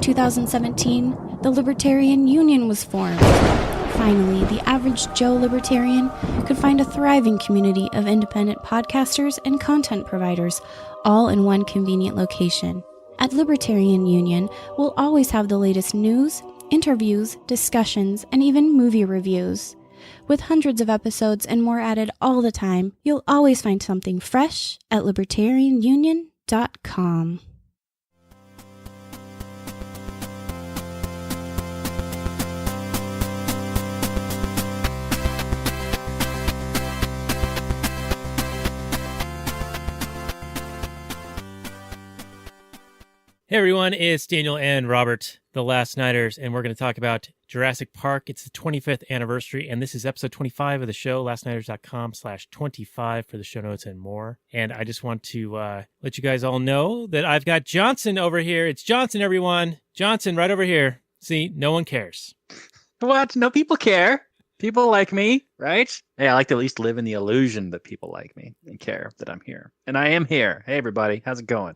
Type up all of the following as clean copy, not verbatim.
2017, the Libertarian Union was formed. Finally, the average Joe Libertarian could find a thriving community of independent podcasters and content providers, all in one convenient location. At Libertarian Union, we'll always have the latest news, interviews, discussions, and even movie reviews. With hundreds of episodes and more added all the time, you'll always find something fresh at libertarianunion.com. Hey everyone, it's Daniel and Robert, the Last Nighters, and we're going to talk about Jurassic Park. It's the 25th anniversary, and this is episode 25 of the show, lastnighters.com/25 for the show notes and more. And I just want to let you guys all know that I've got Johnson over here. It's Johnson, everyone. Johnson, right over here. See, no one cares. What? No, people care. People like me, right? Hey, I like to at least live in the illusion that people like me and care that I'm here. And I am here. Hey, everybody. How's it going?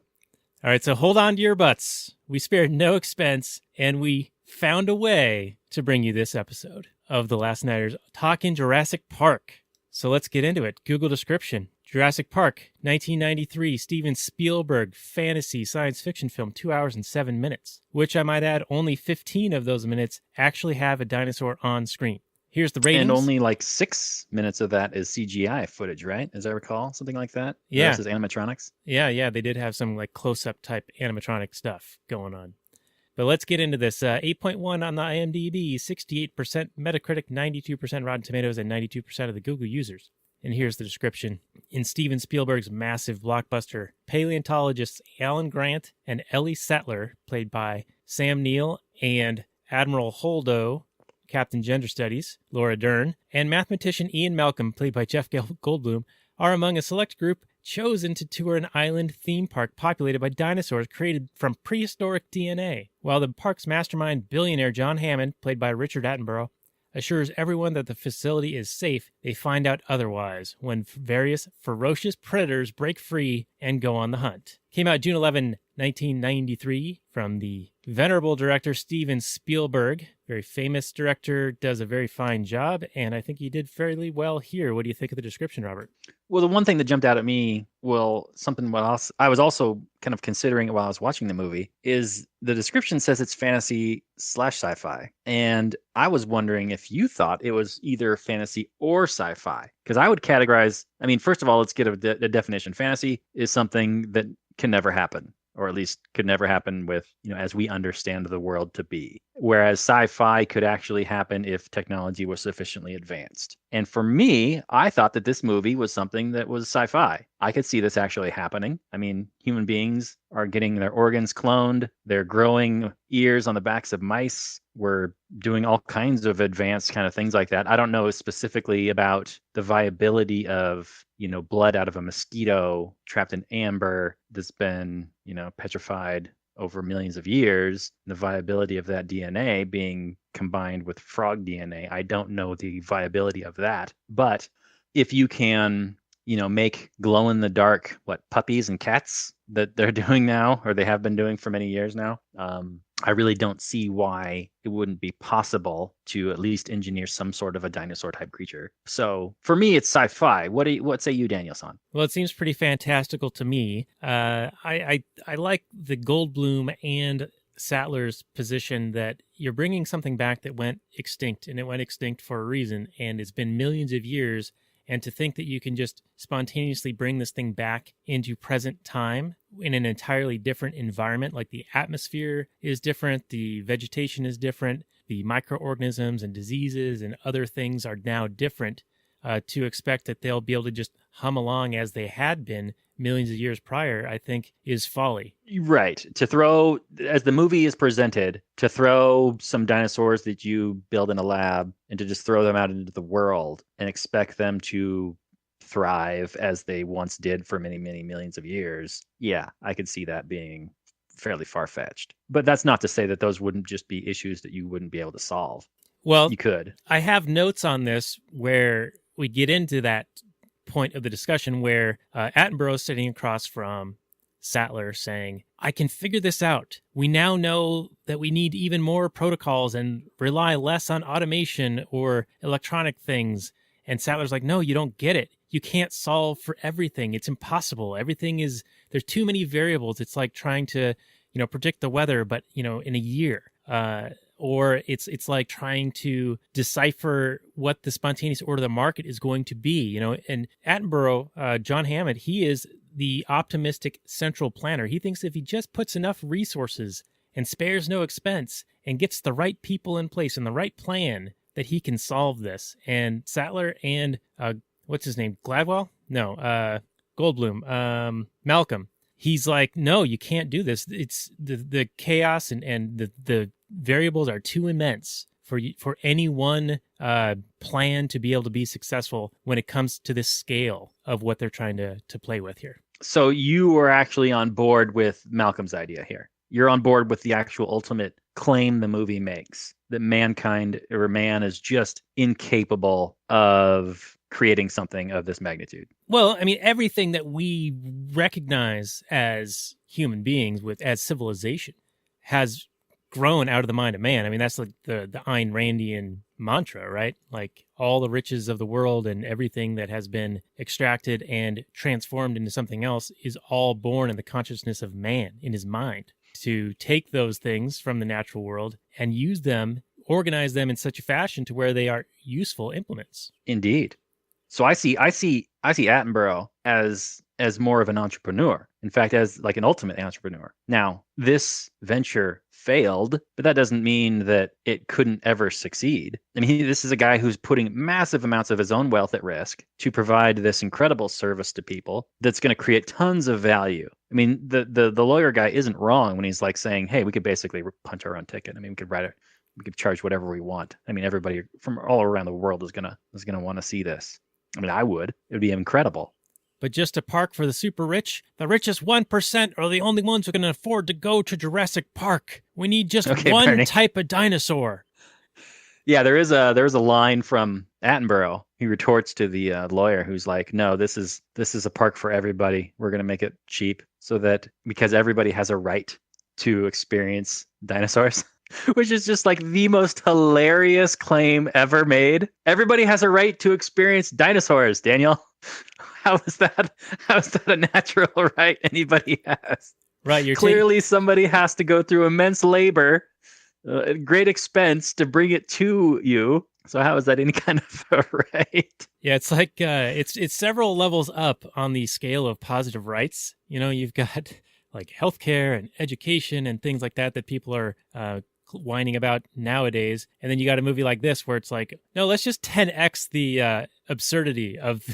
All right, so hold on to your butts. We spared no expense, and we found a way to bring you this episode of The Last Nighters talking Jurassic Park. So let's get into it. Google description. Jurassic Park, 1993, Steven Spielberg, fantasy science fiction film, 2 hours and 7 minutes, which I might add, only 15 of those minutes actually have a dinosaur on screen. Here's the ratings. And only like 6 minutes of that is CGI footage, right? As I recall, something like that. Yeah. This is animatronics. Yeah, they did have some like close-up type animatronic stuff going on. But let's get into this. 8.1 on the IMDb, 68% Metacritic, 92% Rotten Tomatoes, and 92% of the Google users. And here's the description. In Steven Spielberg's massive blockbuster, paleontologists Alan Grant and Ellie Sattler, played by Sam Neill and Admiral Holdo, Captain Gender Studies, Laura Dern, and mathematician Ian Malcolm, played by Jeff Goldblum, are among a select group chosen to tour an island theme park populated by dinosaurs created from prehistoric DNA. While the park's mastermind billionaire John Hammond, played by Richard Attenborough, assures everyone that the facility is safe, they find out otherwise when various ferocious predators break free and go on the hunt. Came out June 11, 1993, from the venerable director Steven Spielberg. Very famous director, does a very fine job, and I think he did fairly well here. What do you think of the description, Robert? Well, the one thing that jumped out at me, something else I was also kind of considering while I was watching the movie, is the description says it's fantasy/sci-fi. And I was wondering if you thought it was either fantasy or sci-fi. Because I would categorize, first of all, let's get a definition. Fantasy is something that can never happen, or at least could never happen with, as we understand the world to be. Whereas sci-fi could actually happen if technology was sufficiently advanced. And for me, I thought that this movie was something that was sci-fi. I could see this actually happening. Human beings are getting their organs cloned. They're growing ears on the backs of mice. We're doing all kinds of advanced kind of things like that. I don't know specifically about the viability of, blood out of a mosquito trapped in amber that's been, petrified over millions of years, the viability of that DNA being combined with frog DNA. I don't know the viability of that. But if you can, make glow-in-the-dark, puppies and cats that they're doing now, or they have been doing for many years now, I really don't see why it wouldn't be possible to at least engineer some sort of a dinosaur-type creature. So for me, it's sci-fi. What say you, Daniel-san? Well, it seems pretty fantastical to me. I like the Goldblum and Sattler's position that you're bringing something back that went extinct, and it went extinct for a reason, and it's been millions of years. And to think that you can just spontaneously bring this thing back into present time in an entirely different environment, like the atmosphere is different, the vegetation is different, the microorganisms and diseases and other things are now different, to expect that they'll be able to just hum along as they had been millions of years prior, I think, is folly. Right. To throw, as the movie is presented, to throw some dinosaurs that you build in a lab and to just throw them out into the world and expect them to thrive as they once did for many, many millions of years. Yeah, I could see that being fairly far-fetched. But that's not to say that those wouldn't just be issues that you wouldn't be able to solve. Well, you could. I have notes on this where we get into that point of the discussion where Attenborough is sitting across from Sattler saying, I can figure this out. We now know that we need even more protocols and rely less on automation or electronic things. And Sattler's like, no, you don't get it. You can't solve for everything. It's impossible. There's too many variables. It's like trying to, predict the weather, but, in a year. Or it's like trying to decipher what the spontaneous order of the market is going to be, And Attenborough, John Hammond, he is the optimistic central planner. He thinks if he just puts enough resources and spares no expense and gets the right people in place and the right plan, that he can solve this. And Sattler and what's his name? Gladwell? No, Goldblum, Malcolm. He's like, no, you can't do this. It's the chaos and the variables are too immense for any one plan to be able to be successful when it comes to this scale of what they're trying to play with here. So you were actually on board with Malcolm's idea here. You're on board with the actual ultimate claim the movie makes, that mankind or man is just incapable of creating something of this magnitude. Well, I mean, everything that we recognize as human beings as civilization has grown out of the mind of man. I mean, that's like the Ayn Randian mantra, right? Like all the riches of the world and everything that has been extracted and transformed into something else is all born in the consciousness of man, in his mind. To take those things from the natural world and use them, organize them in such a fashion to where they are useful implements. Indeed. So I see Attenborough as more of an entrepreneur. In fact, as like an ultimate entrepreneur. Now, this venture failed, but that doesn't mean that it couldn't ever succeed. I mean, this is a guy who's putting massive amounts of his own wealth at risk to provide this incredible service to people that's going to create tons of value. I mean, the lawyer guy isn't wrong when he's like saying, hey, we could basically punch our own ticket. I mean, we could charge whatever we want. I mean, everybody from all around the world is gonna want to see this. I mean, I would. It would be incredible. But just a park for the super rich? The richest 1% are the only ones who can afford to go to Jurassic Park. We need just one Bernie. type of dinosaur. Yeah, there is a line from Attenborough. He retorts to the lawyer who's like, no, this is a park for everybody. We're going to make it cheap because everybody has a right to experience dinosaurs. Which is just like the most hilarious claim ever made. Everybody has a right to experience dinosaurs, Daniel. How is that a natural right anybody has? Right. Clearly somebody has to go through immense labor, great expense to bring it to you. So how is that any kind of a right? Yeah, it's like it's several levels up on the scale of positive rights. You've got like healthcare and education and things like that people are whining about nowadays, and then you got a movie like this where it's like, no, let's just 10x the absurdity of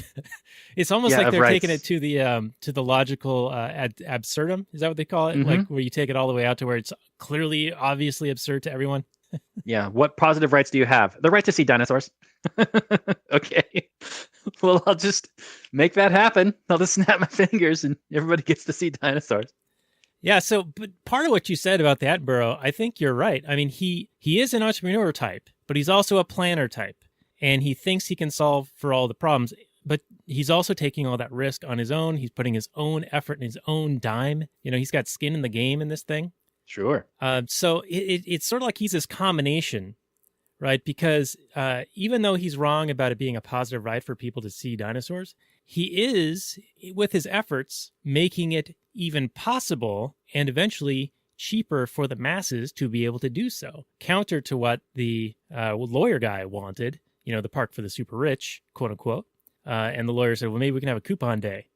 it's almost like they're rights. taking it to the logical ad absurdum. Is that what they call it? Mm-hmm. Like where you take it all the way out to where it's clearly obviously absurd to everyone. Yeah, what positive rights do you have? The right to see dinosaurs. Okay, well, I'll just make that happen. I'll just snap my fingers and everybody gets to see dinosaurs. Yeah, but part of what you said about the Attenborough, I think you're right. I mean, he is an entrepreneur type, but he's also a planner type, and he thinks he can solve for all the problems, but he's also taking all that risk on his own. He's putting his own effort and his own dime. He's got skin in the game in this thing. Sure. So it's sort of like he's this combination, right? Because even though he's wrong about it being a positive right for people to see dinosaurs, he is, with his efforts, making it even possible and eventually cheaper for the masses to be able to do so. Counter to what the lawyer guy wanted, the park for the super rich, quote unquote. And the lawyer said, well, maybe we can have a coupon day.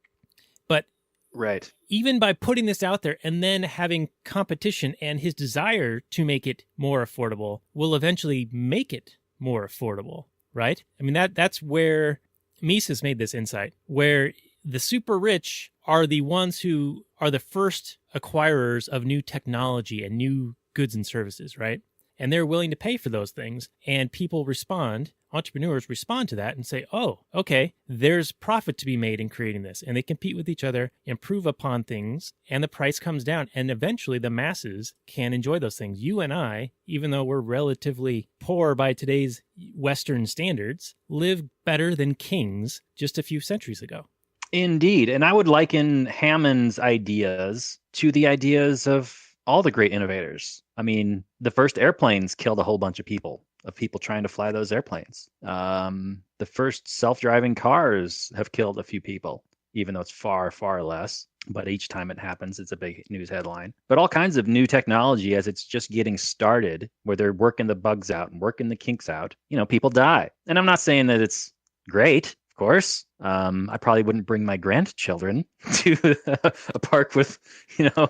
But right. Even by putting this out there and then having competition and his desire to make it more affordable will eventually make it more affordable, right? I mean, that's where Mises made this insight, where the super rich are the ones who are the first acquirers of new technology and new goods and services, right? And they're willing to pay for those things. And people respond, entrepreneurs respond to that and say, oh, okay, there's profit to be made in creating this. And they compete with each other, improve upon things, and the price comes down. And eventually the masses can enjoy those things. You and I, even though we're relatively poor by today's Western standards, live better than kings just a few centuries ago. Indeed. And I would liken Hammond's ideas to the ideas of all the great innovators. I mean, the first airplanes killed a whole bunch of people trying to fly those airplanes. The first self-driving cars have killed a few people, even though it's far, far less. But each time it happens, it's a big news headline. But all kinds of new technology as it's just getting started, where they're working the bugs out and working the kinks out, people die. And I'm not saying that it's great, of course. I probably wouldn't bring my grandchildren to a park with,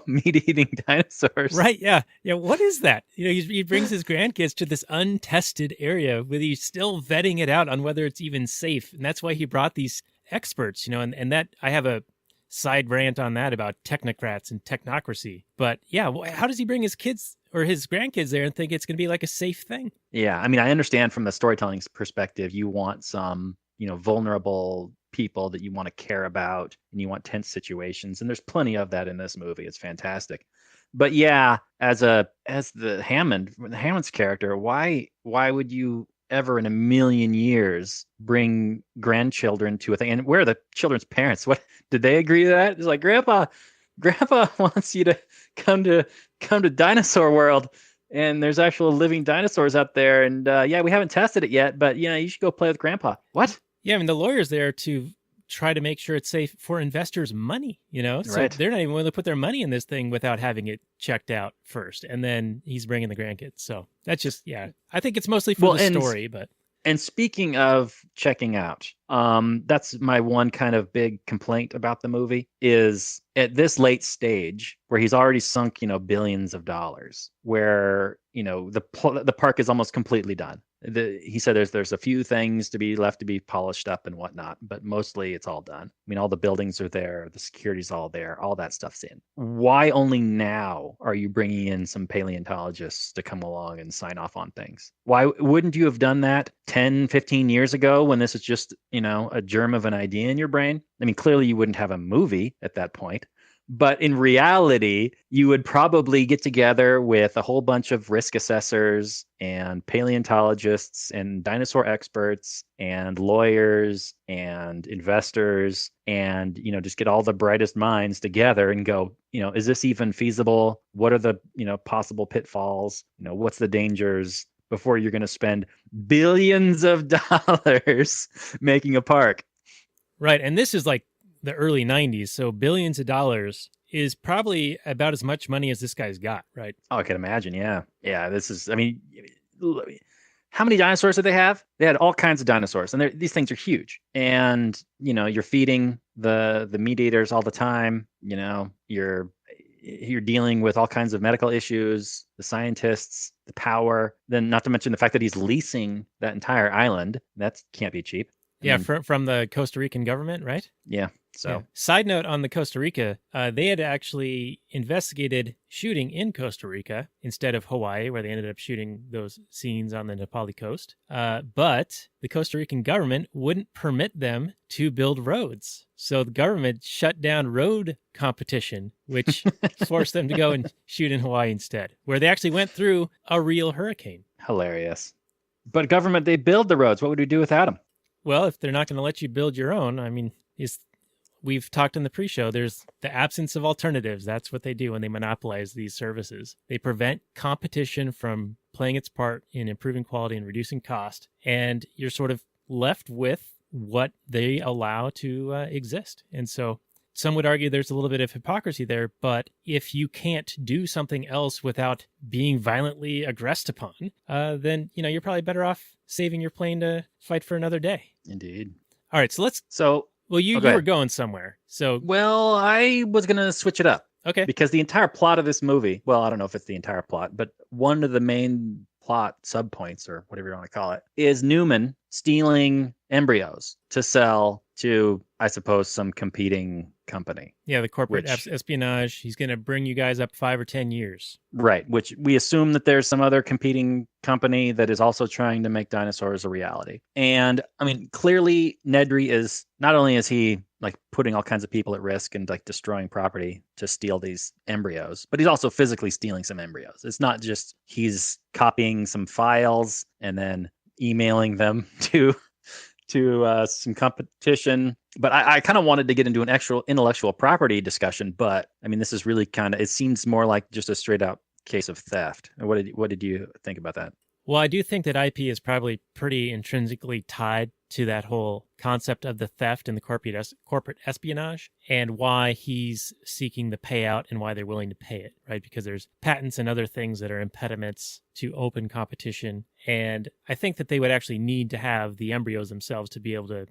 meat-eating dinosaurs. Right, yeah. Yeah, what is that? He brings his grandkids to this untested area where he's still vetting it out on whether it's even safe. And that's why he brought these experts, and that I have a side rant on that about technocrats and technocracy. But yeah, how does he bring his kids or his grandkids there and think it's going to be like a safe thing? Yeah, I mean, I understand from the storytelling perspective, you want some, vulnerable people that you want to care about and you want tense situations. And there's plenty of that in this movie. It's fantastic. But yeah, as Hammond's character, why would you ever in a million years bring grandchildren to a thing? And where are the children's parents? What did they agree to that? It's like, Grandpa wants you to come to Dinosaur World, and there's actual living dinosaurs out there. And yeah, we haven't tested it yet, but you should go play with Grandpa. What? Yeah, I mean, the lawyer's there to try to make sure it's safe for investors' money, So Right. They're not even willing to put their money in this thing without having it checked out first. And then he's bringing the grandkids. So that's just, yeah, I think it's mostly for the story, but. And speaking of checking out, that's my one kind of big complaint about the movie is at this late stage where he's already sunk, billions of dollars, where, the park is almost completely done. He said there's a few things left to be polished up and whatnot, but mostly it's all done. I mean, all the buildings are there, the security's all there, all that stuff's in. Why only now are you bringing in some paleontologists to come along and sign off on things? Why wouldn't you have done that 10, 15 years ago when this is just, a germ of an idea in your brain? I mean, clearly you wouldn't have a movie at that point. But in reality, you would probably get together with a whole bunch of risk assessors and paleontologists and dinosaur experts and lawyers and investors and, just get all the brightest minds together and go, is this even feasible? What are the, possible pitfalls? What's the dangers? Before you're going to spend billions of dollars making a park. Right. And this is like the early 90s. So billions of dollars is probably about as much money as this guy's got, right? Oh, I can imagine. Yeah. Yeah. This is, I mean, how many dinosaurs did they have? They had all kinds of dinosaurs, and these things are huge. And, you're feeding the meat eaters all the time. You're dealing with all kinds of medical issues, the scientists, the power, then not to mention the fact that he's leasing that entire island. That can't be cheap. Yeah, from the Costa Rican government, right? Yeah. So, yeah. Side note on the Costa Rica, they had actually investigated shooting in Costa Rica instead of Hawaii, where they ended up shooting those scenes on the Nepali coast. But the Costa Rican government wouldn't permit them to build roads. So the government shut down road competition, which forced them to go and shoot in Hawaii instead, where they actually went through a real hurricane. Hilarious. But government, they build the roads. What would we do without them? Well, if they're not going to let you build your own, I mean, we've talked in the pre-show, there's the absence of alternatives. That's what they do when they monopolize these services. They prevent competition from playing its part in improving quality and reducing cost. And you're sort of left with what they allow to exist. And so some would argue there's a little bit of hypocrisy there, but if you can't do something else without being violently aggressed upon, then, you're probably better off saving your plane to fight for another day. Indeed. All right, well, you were going somewhere. So, well, I was going to switch it up. Okay. Because the entire plot of this movie, well, I don't know if it's the entire plot, but one of the main plot subpoints, or whatever you want to call it, is Newman stealing embryos to sell to, I suppose, some competing company. Yeah, the corporate espionage. He's going to bring you guys up 5 or 10 years. Right, which we assume that there's some other competing company that is also trying to make dinosaurs a reality. And, I mean, clearly Nedry is, not only is he like putting all kinds of people at risk and like destroying property to steal these embryos, but he's also physically stealing some embryos. It's not just he's copying some files and then emailing them to some competition But I kind of wanted to get into an actual intellectual property discussion, but I mean, this is really it seems more like just a straight out case of theft. What did you think about that? Well, I do think that IP is probably pretty intrinsically tied to that whole concept of the theft and the corporate espionage, and why he's seeking the payout and why they're willing to pay it, right? Because there's patents and other things that are impediments to open competition. And I think that they would actually need to have the embryos themselves to be able to,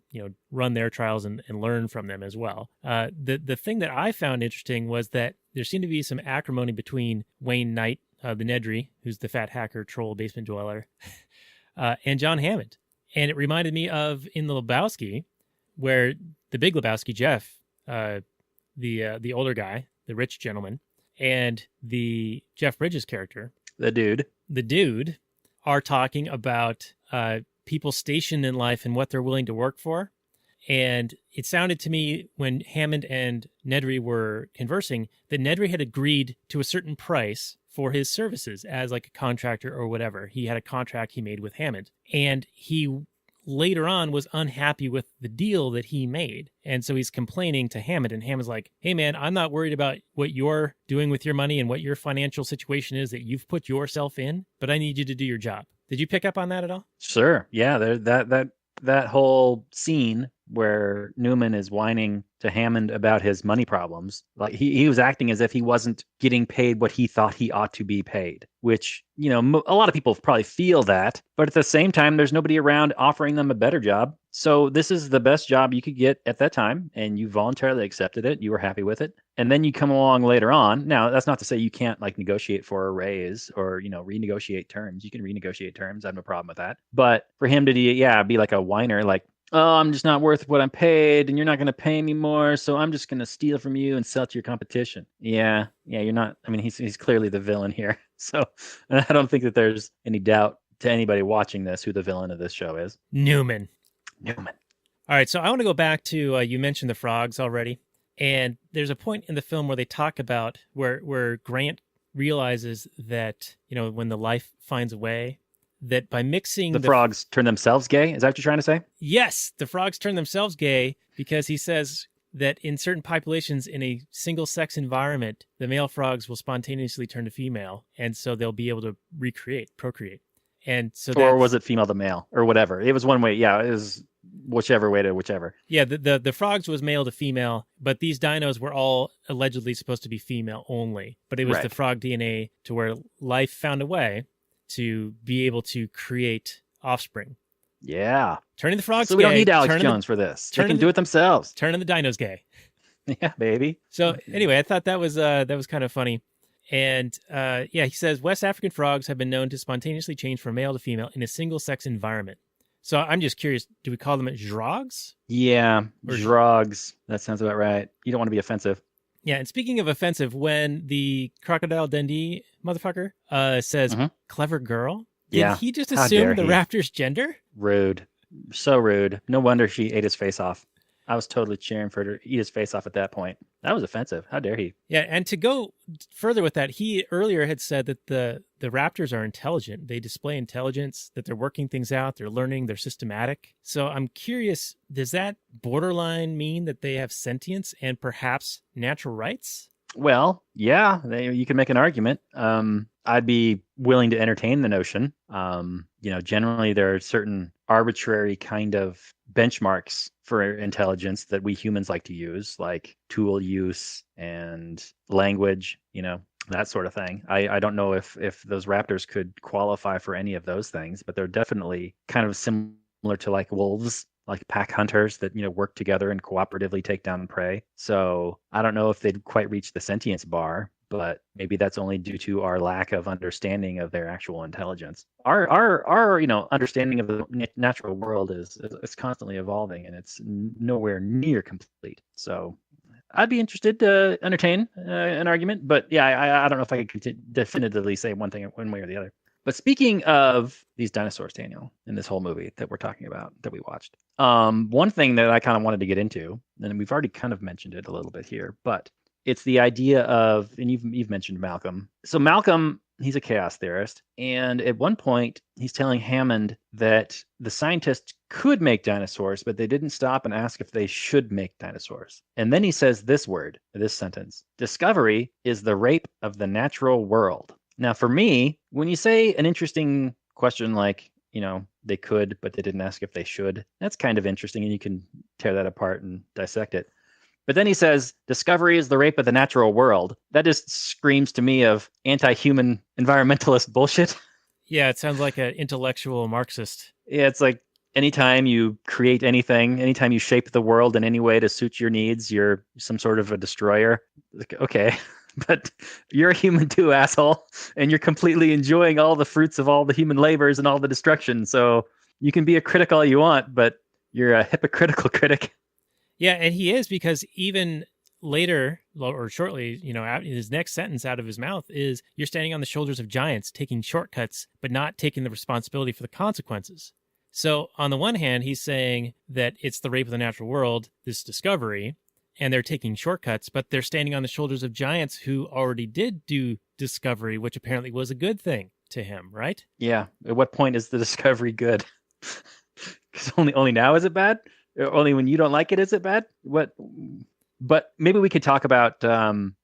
run their trials and learn from them as well. The thing that I found interesting was that there seemed to be some acrimony between Wayne Knight, the Nedry, who's the fat hacker troll basement dweller, and John Hammond. And it reminded me of in The Lebowski, where the big Lebowski, Jeff, the older guy, the rich gentleman, and the Jeff Bridges character, the dude, are talking about people stationed in life and what they're willing to work for. And it sounded to me when Hammond and Nedry were conversing that Nedry had agreed to a certain price for his services as like a contractor or whatever. He had a contract he made with Hammond, and he later on was unhappy with the deal that he made. And so he's complaining to Hammond, and Hammond's like, hey man, I'm not worried about what you're doing with your money and what your financial situation is that you've put yourself in, but I need you to do your job. Did you pick up on that at all? Sure. Yeah. That whole scene where Newman is whining to Hammond about his money problems, like he was acting as if he wasn't getting paid what he thought he ought to be paid, which, a lot of people probably feel that, but at the same time, there's nobody around offering them a better job. So this is the best job you could get at that time, and you voluntarily accepted it. You were happy with it. And then you come along later on. Now, that's not to say you can't negotiate for a raise or, renegotiate terms. You can renegotiate terms. I have no problem with that. But for him to, be like a whiner, like, oh, I'm just not worth what I'm paid, and you're not going to pay me more, so I'm just going to steal from you and sell to your competition. Yeah, you're not. I mean, he's clearly the villain here. So I don't think that there's any doubt to anybody watching this who the villain of this show is. Newman. All right, so I want to go back to, you mentioned the frogs already, and there's a point in the film where they talk about where Grant realizes that, when the life finds a way, that by mixing the frogs turn themselves gay. Is that what you're trying to say? Yes, the frogs turn themselves gay because he says that in certain populations in a single-sex environment, the male frogs will spontaneously turn to female, and so they'll be able to procreate. And so or was it female to male or whatever? It was one way. Yeah, it was whichever way to whichever. Yeah, the frogs was male to female, but these dinos were all allegedly supposed to be female only. But it was the frog DNA to where life found a way to be able to create offspring. Yeah. Turning the frogs gay. So we don't need Alex Jones for this. They can do it themselves. Turning the dinos gay. Yeah, baby. So anyway, I thought that was kind of funny. And he says West African frogs have been known to spontaneously change from male to female in a single-sex environment. So I'm just curious, do we call them drogs? Yeah, drogs. That sounds about right. You don't want to be offensive. Yeah, and speaking of offensive, when the Crocodile Dundee motherfucker says clever girl, did he just assume the raptor's gender? Rude. So rude. No wonder she ate his face off. I was totally cheering for her to eat his face off at that point. That was offensive. How dare he? Yeah, and to go further with that, he earlier had said that the raptors are intelligent. They display intelligence, that they're working things out, they're learning, they're systematic. So I'm curious, does that borderline mean that they have sentience and perhaps natural rights? Well, yeah, you can make an argument. I'd be willing to entertain the notion. Generally there are certain arbitrary kind of benchmarks for intelligence that we humans like to use, like tool use and language, that sort of thing. I don't know if those raptors could qualify for any of those things, but they're definitely kind of similar to like wolves, like pack hunters that, work together and cooperatively take down prey. So I don't know if they'd quite reach the sentience bar, but maybe that's only due to our lack of understanding of their actual intelligence. Our understanding of the natural world is constantly evolving, and it's nowhere near complete. So I'd be interested to entertain an argument, but yeah, I don't know if I could definitively say one thing one way or the other. But speaking of these dinosaurs, Daniel, in this whole movie that we're talking about, that we watched, one thing that I kind of wanted to get into, and we've already kind of mentioned it a little bit here, but it's the idea of, and you've mentioned Malcolm. So Malcolm he's a chaos theorist. And at one point, he's telling Hammond that the scientists could make dinosaurs, but they didn't stop and ask if they should make dinosaurs. And then he says this sentence: discovery is the rape of the natural world. Now, for me, when you say an interesting question like, they could, but they didn't ask if they should, that's kind of interesting, and you can tear that apart and dissect it. But then he says, discovery is the rape of the natural world. That just screams to me of anti-human environmentalist bullshit. Yeah, it sounds like an intellectual Marxist. Yeah, it's like anytime you create anything, anytime you shape the world in any way to suit your needs, you're some sort of a destroyer. Like, okay, but you're a human too, asshole, and you're completely enjoying all the fruits of all the human labors and all the destruction. So you can be a critic all you want, but you're a hypocritical critic. Yeah, and he is, because even later, or shortly, his next sentence out of his mouth is, you're standing on the shoulders of giants, taking shortcuts, but not taking the responsibility for the consequences. So on the one hand, he's saying that it's the rape of the natural world, this discovery, and they're taking shortcuts, but they're standing on the shoulders of giants who already did do discovery, which apparently was a good thing to him, right? Yeah. At what point is the discovery good? Because only now is it bad? Only when you don't like it is it bad? What? But maybe we could talk about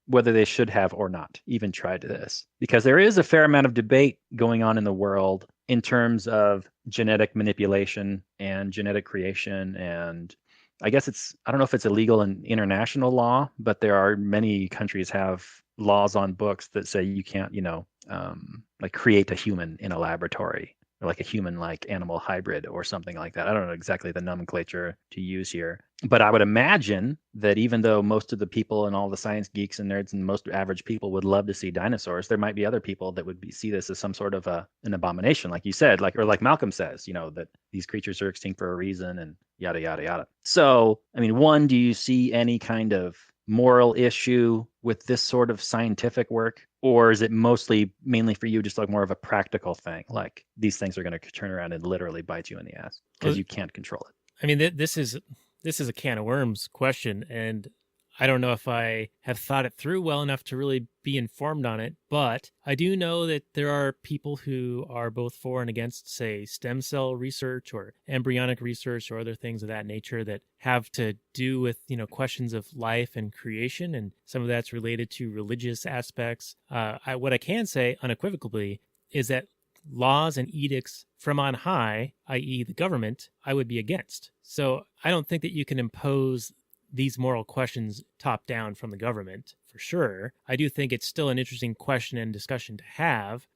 whether they should have or not even tried this, because there is a fair amount of debate going on in the world in terms of genetic manipulation and genetic creation. And I guess I don't know if it's illegal in international law, but there are many countries have laws on books that say you can't, like create a human in a laboratory, or like a human like animal hybrid or something like that. I don't know exactly the nomenclature to use here, but I would imagine that even though most of the people and all the science geeks and nerds and most average people would love to see dinosaurs, there might be other people that would see this as some sort of an abomination, like you said, like Malcolm says, that these creatures are extinct for a reason and yada, yada, yada. So, I mean, one, do you see any kind of moral issue with this sort of scientific work? Or is it mainly for you just like more of a practical thing? Like these things are going to turn around and literally bite you in the ass because you can't control it. I mean, this is a can of worms question, and I don't know if I have thought it through well enough to really be informed on it, but I do know that there are people who are both for and against, say, stem cell research or embryonic research or other things of that nature that have to do with, questions of life and creation, and some of that's related to religious aspects. What I can say unequivocally is that laws and edicts from on high, i.e. the government, I would be against. So I don't think that you can impose these moral questions top down from the government, for sure. I do think it's still an interesting question and discussion to have,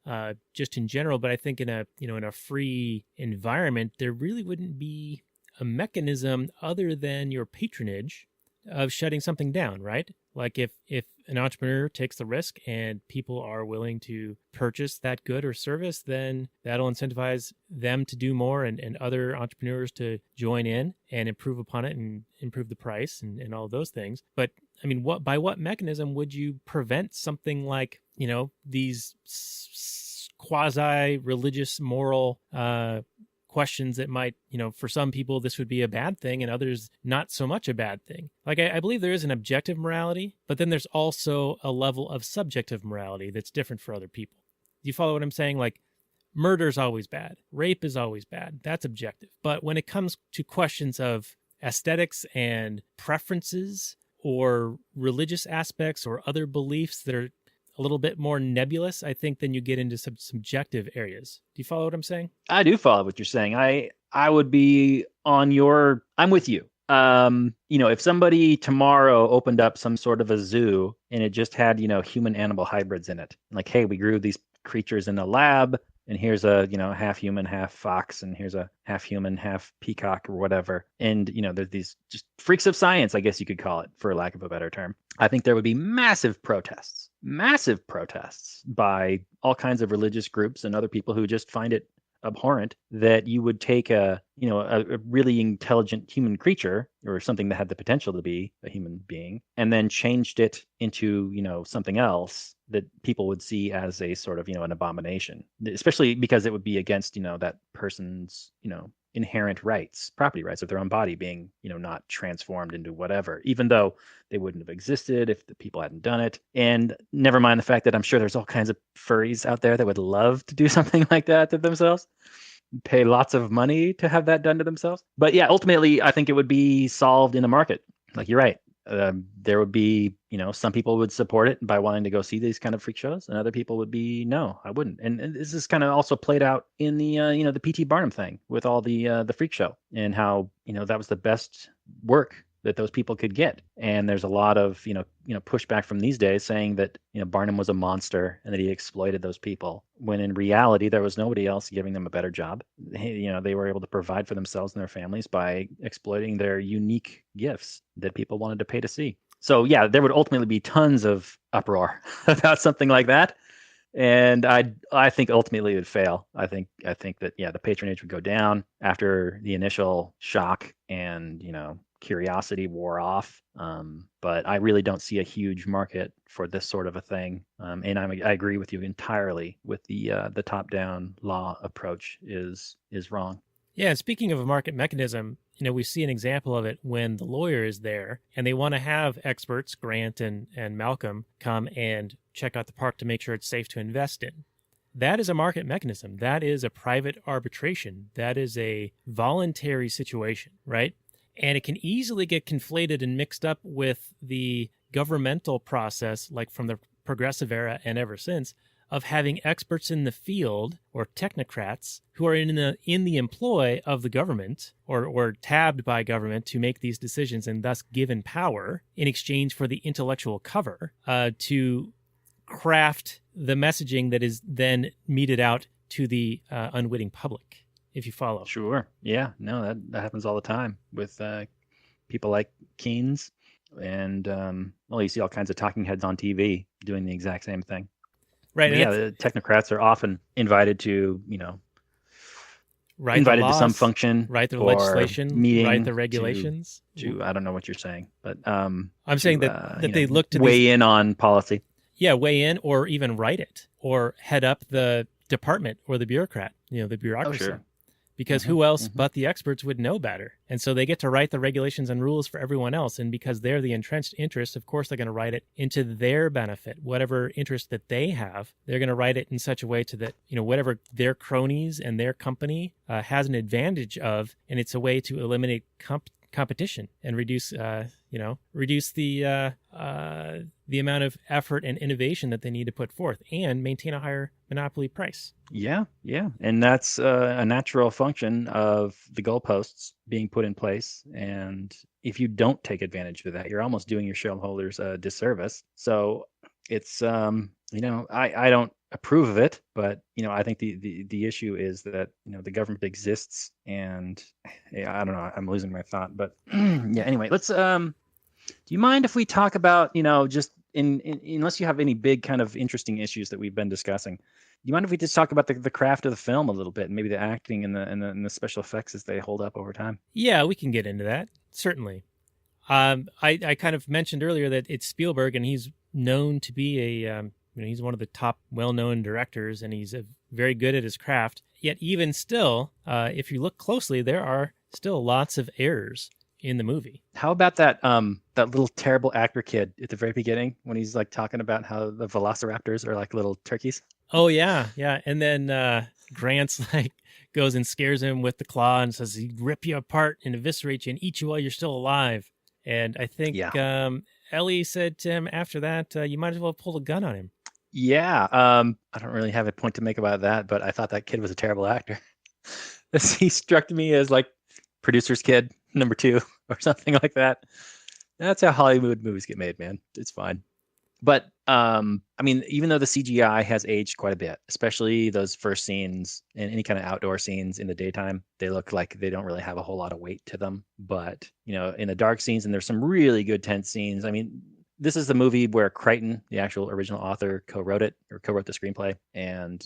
just in general. But I think in a free environment, there really wouldn't be a mechanism other than your patronage of shutting something down, right? Like if an entrepreneur takes the risk and people are willing to purchase that good or service, then that'll incentivize them to do more and other entrepreneurs to join in and improve upon it and improve the price and all of those things. But I mean, by what mechanism would you prevent something like, these quasi-religious moral questions that might, for some people, this would be a bad thing and others not so much a bad thing. Like, I believe there is an objective morality, but then there's also a level of subjective morality that's different for other people. Do you follow what I'm saying? Like, murder is always bad. Rape is always bad. That's objective. But when it comes to questions of aesthetics and preferences or religious aspects or other beliefs that are a little bit more nebulous, I think then you get into some subjective areas. Do you follow what I'm saying? I do follow what you're saying. I would be I'm with you. If somebody tomorrow opened up some sort of a zoo and it just had, human animal hybrids in it, like, hey, we grew these creatures in a lab and here's a, half human, half fox, and here's a half human, half peacock or whatever. And, there's these just freaks of science, I guess you could call it, for lack of a better term. I think there would be massive protests by all kinds of religious groups and other people who just find it abhorrent that you would take a really intelligent human creature or something that had the potential to be a human being and then changed it into, something else that people would see as a sort of, an abomination, especially because it would be against, that person's, inherent rights, property rights of their own body being, not transformed into whatever, even though they wouldn't have existed if the people hadn't done it. And never mind the fact that I'm sure there's all kinds of furries out there that would love to do something like that to themselves, pay lots of money to have that done to themselves. But yeah, ultimately, I think it would be solved in a market. Like, you're right. There would be, some people would support it by wanting to go see these kind of freak shows, and other people would be, no, I wouldn't. And this is kind of also played out in the, the P.T. Barnum thing with all the freak show, and how, that was the best work that those people could get. And there's a lot of, pushback from these days saying that, Barnum was a monster and that he exploited those people, when in reality, there was nobody else giving them a better job. They were able to provide for themselves and their families by exploiting their unique gifts that people wanted to pay to see. So yeah, there would ultimately be tons of uproar about something like that. And I think ultimately it would fail. I think that, yeah, the patronage would go down after the initial shock and, curiosity wore off. But I really don't see a huge market for this sort of a thing. And I agree with you entirely with the top-down law approach is wrong. Yeah, and speaking of a market mechanism, we see an example of it when the lawyer is there and they want to have experts, Grant and Malcolm, come and check out the park to make sure it's safe to invest in. That is a market mechanism. That is a private arbitration. That is a voluntary situation, right? And it can easily get conflated and mixed up with the governmental process, like from the progressive era and ever since, of having experts in the field or technocrats who are in the employ of the government or tabbed by government to make these decisions and thus given power in exchange for the intellectual cover to craft the messaging that is then meted out to the unwitting public, if you follow. Sure. Yeah. No, that happens all the time with people like Keynes and, you see all kinds of talking heads on TV doing the exact same thing. Right. Yeah, the technocrats are often invited to, write invited the laws, to some function, write the or legislation, meeting, write the regulations. To I don't know what you're saying, but I'm saying that they look to weigh in on policy. Yeah, weigh in or even write it or head up the department or the bureaucrat, the bureaucracy. Oh, sure. Because who else but the experts would know better? And so they get to write the regulations and rules for everyone else. And because they're the entrenched interest, of course, they're going to write it into their benefit. Whatever interest that they have, they're going to write it in such a way to that, whatever their cronies and their company has an advantage of. And it's a way to eliminate competition and reduce the amount of effort and innovation that they need to put forth and maintain a higher monopoly price. Yeah. And that's a natural function of the goalposts being put in place. And if you don't take advantage of that, you're almost doing your shareholders a disservice. So it's, I don't approve of it, but, I think the issue is that, the government exists and I don't know, I'm losing my thought, but yeah, anyway, let's, do you mind if we talk about, just unless you have any big kind of interesting issues that we've been discussing, do you mind if we just talk about the craft of the film a little bit and maybe the acting and the special effects as they hold up over time? Yeah, we can get into that. Certainly. I kind of mentioned earlier that it's Spielberg and he's known to be he's one of the top well-known directors and he's very good at his craft. Yet even still, if you look closely, there are still lots of errors in the movie. How about that little terrible actor kid at the very beginning when he's like talking about how the velociraptors are like little turkeys? Oh yeah. And then Grant's like goes and scares him with the claw and says he'd rip you apart and eviscerate you and eat you while you're still alive. And I think Ellie said to him after that, you might as well pull a gun on him. Yeah. I don't really have a point to make about that, but I thought that kid was a terrible actor. He struck me as like producer's kid number 2 or something like that. That's how Hollywood movies get made, man. It's fine. But even though the CGI has aged quite a bit, especially those first scenes and any kind of outdoor scenes in the daytime, they look like they don't really have a whole lot of weight to them. But, in the dark scenes, and there's some really good tense scenes. I mean, this is the movie where Crichton, the actual original author, co-wrote the screenplay, and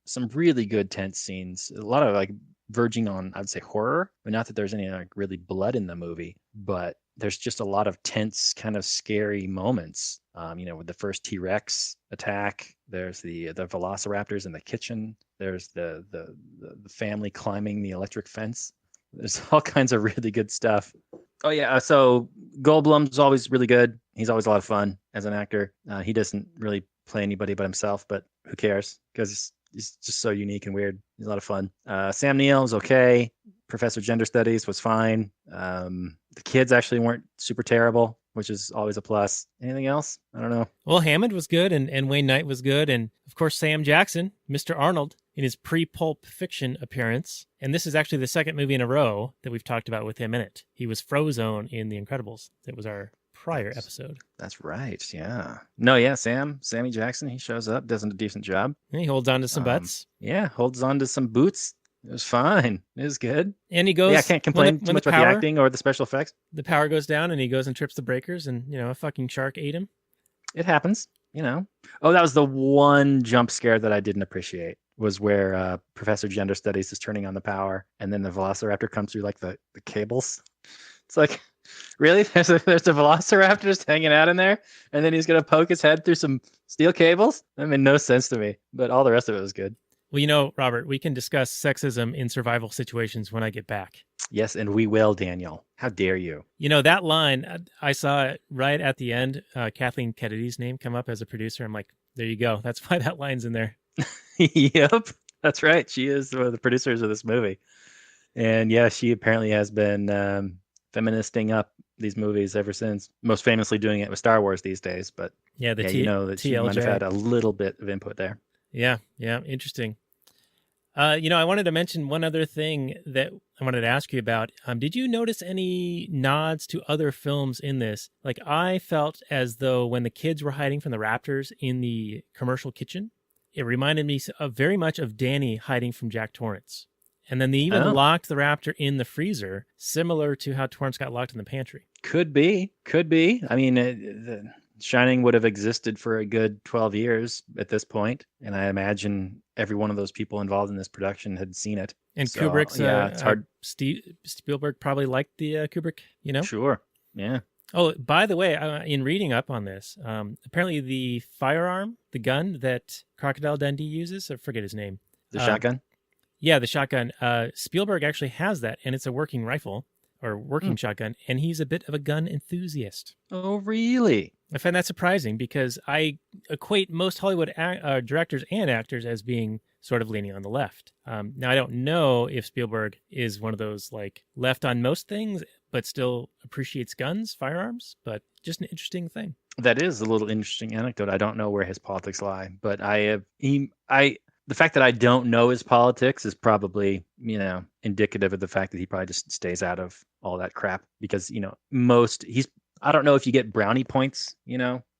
some really good tense scenes. A lot of like verging on, I'd say, horror, but not that there's any like really blood in the movie, but there's just a lot of tense, kind of scary moments. With the first T-Rex attack, There's the velociraptors in the kitchen. There's the family climbing the electric fence. There's all kinds of really good stuff. Oh yeah, so Goldblum's always really good. He's always a lot of fun as an actor. He doesn't really play anybody but himself, but who cares? Because he's just so unique and weird. He's a lot of fun. Sam Neill's okay. Professor Gender Studies was fine. The kids actually weren't super terrible, which is always a plus. Anything else? I don't know. Well, Hammond was good, and Wayne Knight was good, and of course Sam Jackson, Mr. Arnold, in his pre-Pulp Fiction appearance. And this is actually the second movie in a row that we've talked about with him in it. He was Frozone in The Incredibles. That was our prior episode. That's right, yeah. No, yeah, Sammy Jackson, he shows up, does a decent job. And he holds on to some butts. Yeah, holds on to some boots. It was fine. It was good. And he goes... Yeah, I can't complain too much about the acting or the special effects. The power goes down and he goes and trips the breakers and, a fucking shark ate him. It happens, Oh, that was the one jump scare that I didn't appreciate, was where Professor Gender Studies is turning on the power and then the velociraptor comes through like the cables. It's like, really? There's a velociraptor just hanging out in there and then he's going to poke his head through some steel cables? That made no sense to me, but all the rest of it was good. Well, Robert, we can discuss sexism in survival situations when I get back. Yes, and we will, Daniel. How dare you? That line, I saw it right at the end, Kathleen Kennedy's name come up as a producer. I'm like, there you go. That's why that line's in there. Yep, that's right. She is one of the producers of this movie. And yeah, she apparently has been feministing up these movies ever since, most famously doing it with Star Wars these days. But yeah, that she might have had a little bit of input there. Yeah, interesting. I wanted to mention one other thing that I wanted to ask you about. Did you notice any nods to other films in this? Like, I felt as though when the kids were hiding from the Raptors in the commercial kitchen, it reminded me very much of Danny hiding from Jack Torrance. And then they even locked the raptor in the freezer, similar to how Torrance got locked in the pantry. Could be. I mean, Shining would have existed for a good 12 years at this point, and I imagine every one of those people involved in this production had seen it. And so, Kubrick's, it's hard. Spielberg probably liked the Kubrick, Sure, yeah. Oh, by the way, in reading up on this, apparently the firearm, the gun that Crocodile Dundee uses, I forget his name. The shotgun? Yeah, the shotgun. Spielberg actually has that, and it's a working rifle, or working shotgun, and he's a bit of a gun enthusiast. Oh, really? I find that surprising because I equate most Hollywood directors and actors as being sort of leaning on the left. Now, I don't know if Spielberg is one of those like left on most things, but still appreciates guns, firearms, but just an interesting thing. That is a little interesting anecdote. I don't know where his politics lie, but the fact that I don't know his politics is probably, indicative of the fact that he probably just stays out of all that crap because, I don't know if you get brownie points,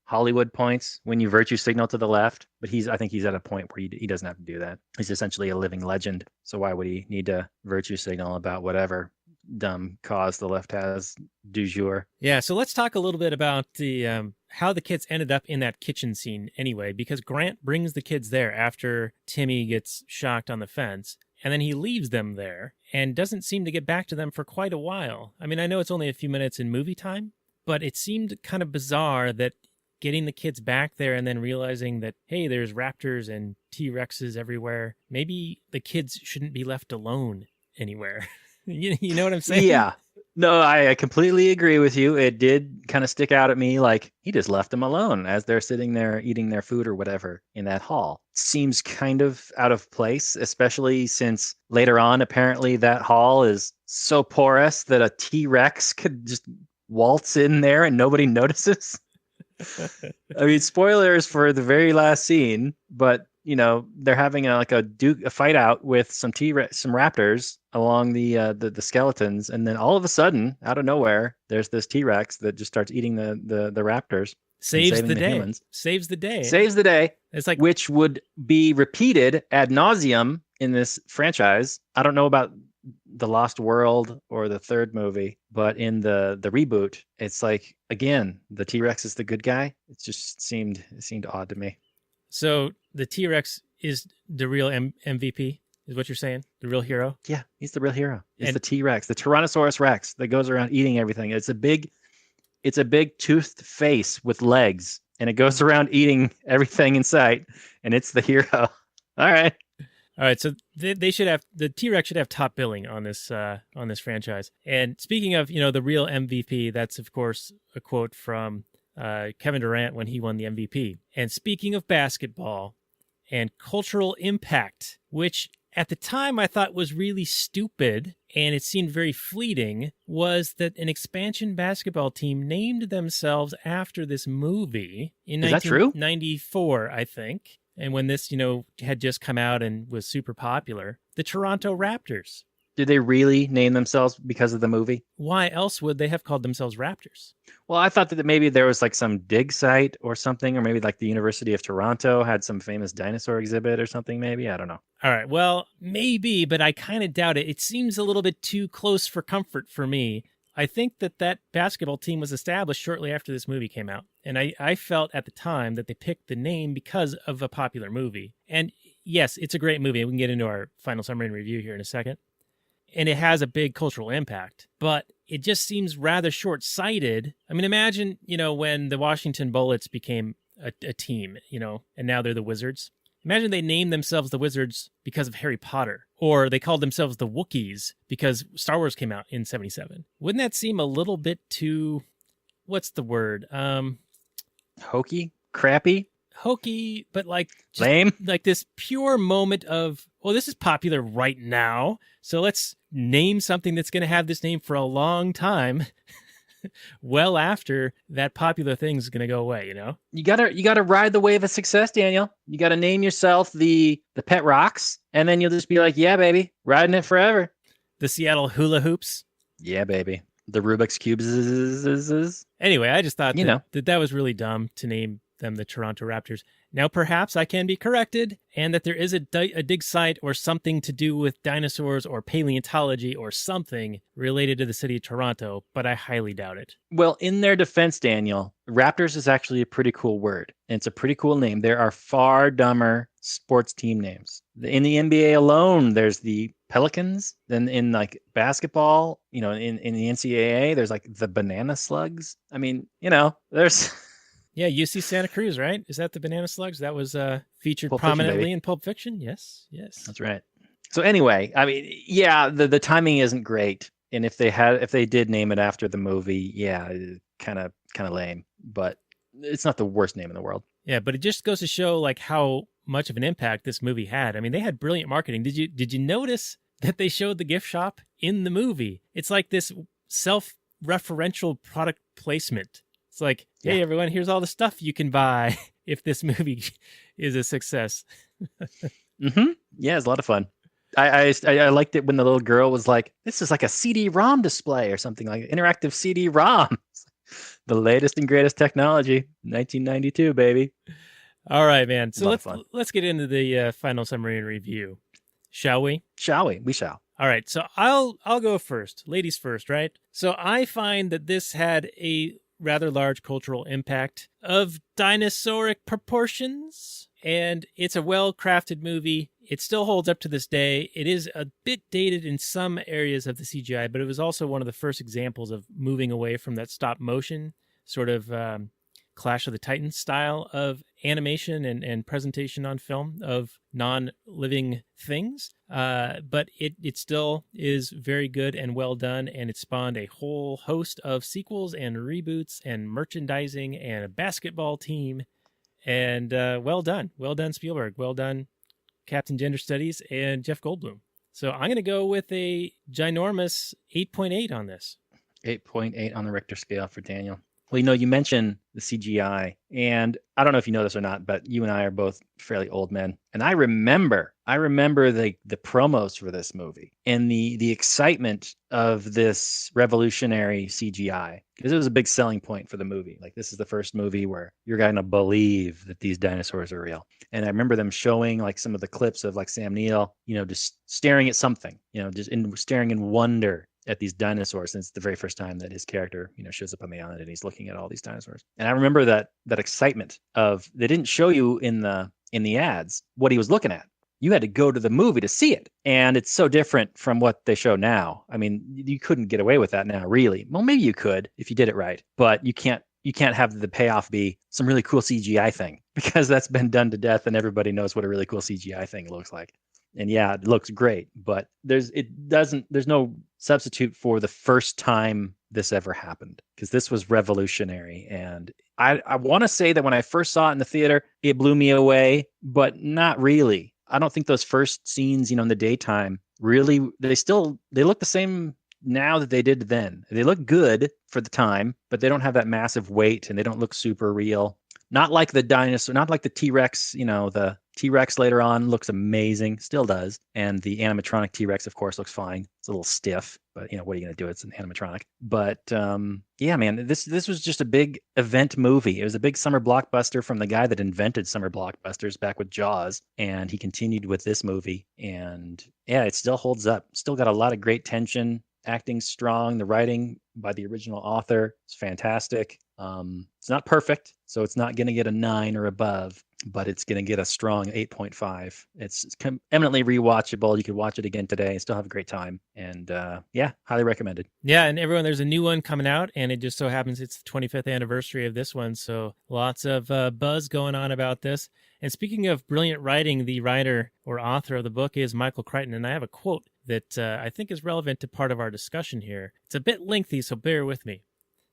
Hollywood points when you virtue signal to the left, but I think he's at a point where he doesn't have to do that. He's essentially a living legend. So why would he need to virtue signal about whatever dumb cause the left has du jour? Yeah. So let's talk a little bit about the, how the kids ended up in that kitchen scene anyway, because Grant brings the kids there after Timmy gets shocked on the fence. And then he leaves them there and doesn't seem to get back to them for quite a while. I mean, I know it's only a few minutes in movie time, but it seemed kind of bizarre that getting the kids back there and then realizing that, hey, there's raptors and T-Rexes everywhere. Maybe the kids shouldn't be left alone anywhere. You know what I'm saying? Yeah. No, I completely agree with you. It did kind of stick out at me like he just left them alone as they're sitting there eating their food or whatever in that hall. Seems kind of out of place, especially since later on, apparently that hall is so porous that a T-Rex could just waltz in there and nobody notices. I mean, spoilers for the very last scene, but they're having a fight out with some raptors along the skeletons, and then all of a sudden, out of nowhere, there's this T-Rex that just starts eating the raptors. Saves the day. Humans. Saves the day. Saves the day. It's like, which would be repeated ad nauseum in this franchise. I don't know about the Lost World or the third movie, but in the reboot, it's like, again, the T-Rex is the good guy. It seemed odd to me. So the T-Rex is the real MVP, is what you're saying? The real hero? Yeah, he's the real hero. It's the T-Rex, the Tyrannosaurus Rex that goes around eating everything. It's a big toothed face with legs, and it goes around eating everything in sight, and it's the hero. All right. All right, so they should have the T-Rex should have top billing on this franchise. And speaking of the real MVP, that's of course a quote from Kevin Durant when he won the MVP. And speaking of basketball and cultural impact, which at the time I thought was really stupid and it seemed very fleeting, was that an expansion basketball team named themselves after this movie in Is that true? 1994, I think. And when this, had just come out and was super popular, the Toronto Raptors. Did they really name themselves because of the movie? Why else would they have called themselves Raptors? Well, I thought that maybe there was like some dig site or something, or maybe like the University of Toronto had some famous dinosaur exhibit or something, maybe. I don't know. All right, well, maybe, but I kind of doubt it. It seems a little bit too close for comfort for me. I think that basketball team was established shortly after this movie came out. And I felt at the time that they picked the name because of a popular movie. And yes, it's a great movie. We can get into our final summary and review here in a second. And it has a big cultural impact. But it just seems rather short-sighted. I mean, imagine, when the Washington Bullets became a team, and now they're the Wizards. Imagine they named themselves the Wizards because of Harry Potter, or they called themselves the Wookiees because Star Wars came out in 1977. Wouldn't that seem a little bit too, what's the word? Hokey? Crappy? Hokey, but lame? Like this pure moment of, well, this is popular right now, so let's name something that's going to have this name for a long time. Well after that popular thing's going to go away, You gotta ride the wave of success, Daniel. You gotta name yourself the Pet Rocks, and then you'll just be like, yeah, baby, riding it forever. The Seattle Hula Hoops. Yeah, baby. The Rubik's Cubes. Anyway, I just thought that was really dumb to name them the Toronto Raptors. Now, perhaps I can be corrected, and that there is a dig site or something to do with dinosaurs or paleontology or something related to the city of Toronto, but I highly doubt it. Well, in their defense, Daniel, Raptors is actually a pretty cool word, and it's a pretty cool name. There are far dumber sports team names. In the NBA alone, there's the Pelicans. Then in basketball, in the NCAA, there's the Banana Slugs. I mean, there's... Yeah, UC Santa Cruz, right? Is that the Banana Slugs? That was featured Pulp prominently Fiction, in Pulp Fiction? Yes. That's right. So anyway, I mean, yeah, the timing isn't great. And if they did name it after the movie, yeah, kind of lame. But it's not the worst name in the world. Yeah, but it just goes to show how much of an impact this movie had. I mean, they had brilliant marketing. Did you notice that they showed the gift shop in the movie? It's like this self-referential product placement. It's like, hey, everyone, here's all the stuff you can buy if this movie is a success. Mm-hmm. Yeah, it's a lot of fun. I liked it when the little girl was like, this is like a CD-ROM display or something, like interactive CD-ROM. The latest and greatest technology, 1992, baby. All right, man. So let's get into the final summary and review. Shall we? Shall we? We shall. All right, so I'll go first. Ladies first, right? So I find that this had a rather large cultural impact of dinosauric proportions, and it's a well-crafted movie. It still holds up to this day. It is a bit dated in some areas of the CGI, but it was also one of the first examples of moving away from that stop motion sort of Clash of the Titans style of animation and presentation on film of non-living things. But it still is very good and well done, and it spawned a whole host of sequels and reboots and merchandising and a basketball team. And well done. Well done, Spielberg. Well done, Captain Gender Studies and Jeff Goldblum. So I'm going to go with a ginormous 8.8 on this. 8.8 on the Richter scale for Daniel. Well, you mentioned the CGI, and I don't know if you know this or not, but you and I are both fairly old men. And I remember the promos for this movie and the excitement of this revolutionary CGI, because it was a big selling point for the movie. Like, this is the first movie where you're going to believe that these dinosaurs are real. And I remember them showing some of the clips of Sam Neill, just staring at something, staring in wonder at these dinosaurs. And it's the very first time that his character, shows up on the island and he's looking at all these dinosaurs. And I remember that excitement of, they didn't show you in the ads what he was looking at. You had to go to the movie to see it. And it's so different from what they show now. I mean, you couldn't get away with that now, really. Well, maybe you could if you did it right, but you can't you can't have the payoff be some really cool CGI thing, because that's been done to death and everybody knows what a really cool CGI thing looks like. And yeah, it looks great, but there's no substitute for the first time this ever happened, because this was revolutionary. And I want to say that when I first saw it in the theater, it blew me away, but not really. I don't think those first scenes, in the daytime, really, they look the same now that they did then. They look good for the time, but they don't have that massive weight and they don't look super real. Not like the dinosaur, not like the T-Rex, the T-Rex later on looks amazing, still does. And the animatronic T-Rex, of course, looks fine. It's a little stiff, but what are you going to do? It's an animatronic. But yeah, man, this was just a big event movie. It was a big summer blockbuster from the guy that invented summer blockbusters back with Jaws. And he continued with this movie. And yeah, it still holds up. Still got a lot of great tension. Acting strong. The writing by the original author is fantastic. It's not perfect, so it's not going to get a 9 or above, but it's going to get a strong 8.5. It's eminently rewatchable. You could watch it again today and still have a great time. And yeah, highly recommended. Yeah, and everyone, there's a new one coming out, and it just so happens it's the 25th anniversary of this one, so lots of buzz going on about this. And speaking of brilliant writing, the writer or author of the book is Michael Crichton, and I have a quote that I think is relevant to part of our discussion here. It's a bit lengthy, so bear with me.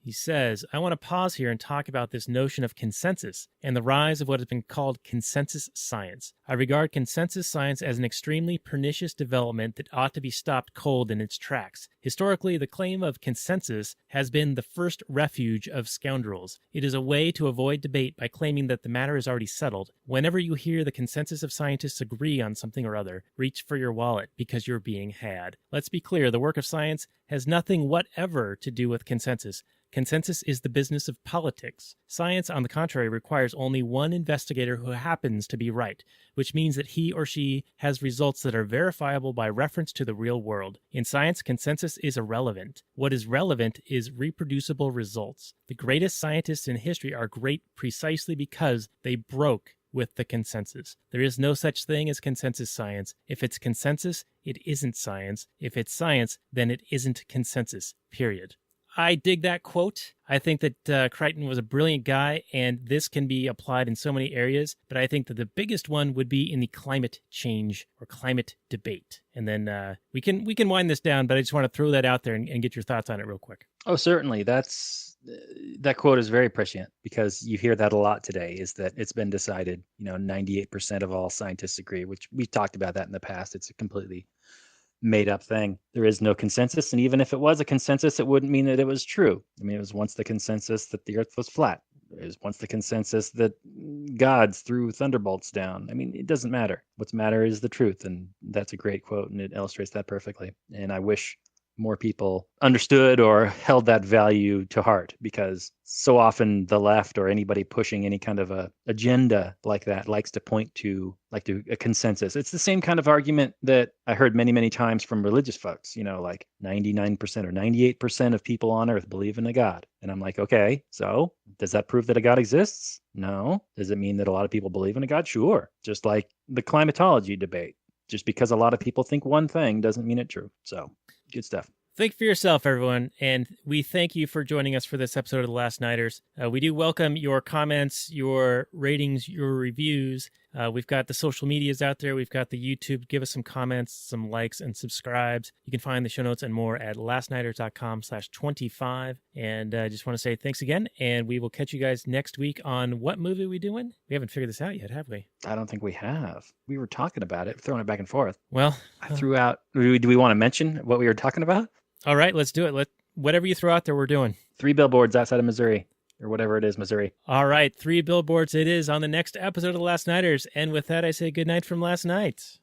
He says, I want to pause here and talk about this notion of consensus and the rise of what has been called consensus science. I regard consensus science as an extremely pernicious development that ought to be stopped cold in its tracks. Historically, the claim of consensus has been the first refuge of scoundrels. It is a way to avoid debate by claiming that the matter is already settled. Whenever you hear the consensus of scientists agree on something or other, reach for your wallet because you're being had. Let's be clear, the work of science has nothing whatever to do with consensus. Consensus is the business of politics. Science, on the contrary, requires only one investigator who happens to be right, which means that he or she has results that are verifiable by reference to the real world. In science, consensus is irrelevant. What is relevant is reproducible results. The greatest scientists in history are great precisely because they broke with the consensus. There is no such thing as consensus science. If it's consensus, it isn't science. If it's science, then it isn't consensus, period. I dig that quote. I think that Crichton was a brilliant guy, and this can be applied in so many areas, but I think that the biggest one would be in the climate change or climate debate. And then we can wind this down, but I just want to throw that out there and get your thoughts on it real quick. Oh, certainly. That quote is very prescient, because you hear that a lot today, is that it's been decided, 98% of all scientists agree, which we've talked about that in the past. It's a completely made up thing. There is no consensus. And even if it was a consensus, it wouldn't mean that it was true. I mean, it was once the consensus that the earth was flat. It was once the consensus that gods threw thunderbolts down. I mean, it doesn't matter. What's matter is the truth. And that's a great quote, and it illustrates that perfectly. And I wish more people understood or held that value to heart, because so often the left or anybody pushing any kind of a agenda like that likes to point to a consensus. It's the same kind of argument that I heard many, many times from religious folks, like 99% or 98% of people on earth believe in a God. And I'm like, okay, so does that prove that a God exists? No. Does it mean that a lot of people believe in a God? Sure. Just like the climatology debate. Just because a lot of people think one thing doesn't mean it's true. So good stuff. Think for yourself, everyone, and we thank you for joining us for this episode of The Last Nighters. We do welcome your comments, your ratings, your reviews. We've got the social medias out there. We've got the YouTube. Give us some comments, some likes, and subscribes. You can find the show notes and more at lastnighters.com/25. And I just want to say thanks again, and we will catch you guys next week on what movie are we doing? We haven't figured this out yet, have we? I don't think we have. We were talking about it, throwing it back and forth. Well, I threw out. Do we want to mention what we were talking about? All right, let's do it. Whatever you throw out there, we're doing. 3 billboards outside of Missouri, or whatever it is, Missouri. All right, 3 billboards it is on the next episode of The Last Nighters. And with that, I say good night from last night.